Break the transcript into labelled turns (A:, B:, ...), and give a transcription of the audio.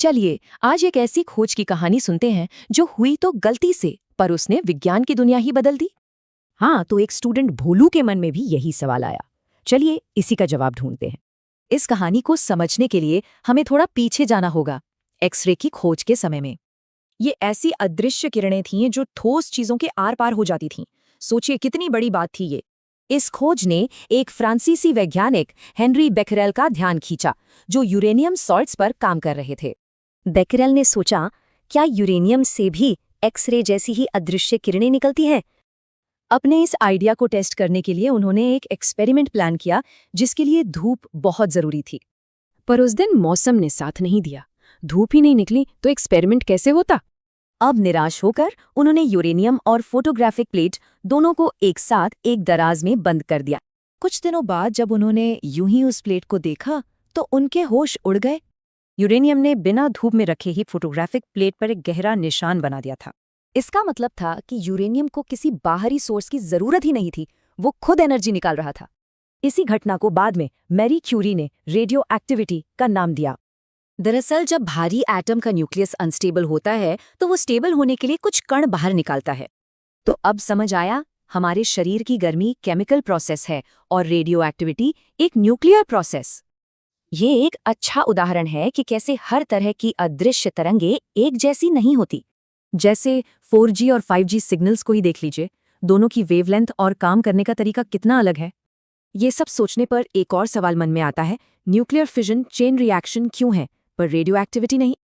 A: चलिए आज एक ऐसी खोज की कहानी सुनते हैं जो हुई तो गलती से, पर उसने विज्ञान की दुनिया ही बदल दी।
B: हाँ, तो एक स्टूडेंट भोलू के मन में भी यही सवाल आया। चलिए इसी का जवाब ढूंढते हैं।
A: इस कहानी को समझने के लिए हमें थोड़ा पीछे जाना होगा, एक्सरे की खोज के समय में। ये ऐसी अदृश्य किरणें थीं जो ठोस चीजों के आर पार हो जाती थीं। सोचिए कितनी बड़ी बात थी ये। इस खोज ने एक फ्रांसीसी वैज्ञानिक हेनरी बेकरेल का ध्यान खींचा, जो यूरेनियम सॉल्ट्स पर काम कर रहे थे।
B: बेकरेल ने सोचा, क्या यूरेनियम से भी एक्सरे जैसी ही अदृश्य किरणें निकलती हैं?
A: अपने इस आइडिया को टेस्ट करने के लिए उन्होंने एक एक्सपेरिमेंट प्लान किया, जिसके लिए धूप बहुत जरूरी थी। पर उस दिन मौसम ने साथ नहीं दिया। धूप ही नहीं निकली तो एक्सपेरिमेंट कैसे होता।
B: अब निराश होकर उन्होंने यूरेनियम और फोटोग्राफिक प्लेट दोनों को एक साथ एक दराज में बंद कर दिया।
A: कुछ दिनों बाद जब उन्होंने यूं ही उस प्लेट को देखा तो उनके होश उड़ गए। यूरेनियम ने बिना धूप में रखे ही फोटोग्राफिक प्लेट पर एक गहरा निशान बना दिया था।
B: इसका मतलब था कि यूरेनियम को किसी बाहरी सोर्स की जरूरत ही नहीं थी, वो खुद एनर्जी निकाल रहा था। इसी घटना को बाद में मैरी क्यूरी ने रेडियो एक्टिविटी का नाम दिया।
A: दरअसल जब भारी एटम का न्यूक्लियस अनस्टेबल होता है तो वो स्टेबल होने के लिए कुछ कण बाहर निकालता है। तो अब समझ आया, हमारे शरीर की गर्मी केमिकल प्रोसेस है और रेडियो एक्टिविटी एक न्यूक्लियर प्रोसेस। ये एक अच्छा उदाहरण है कि कैसे हर तरह की अदृश्य तरंगे एक जैसी नहीं होती। जैसे 4G और 5G सिग्नल्स को ही देख लीजिए, दोनों की वेवलेंथ और काम करने का तरीका कितना अलग है। ये सब सोचने पर एक और सवाल मन में आता है, न्यूक्लियर फिजन चेन रिएक्शन क्यों है पर रेडियो एक्टिविटी नहीं?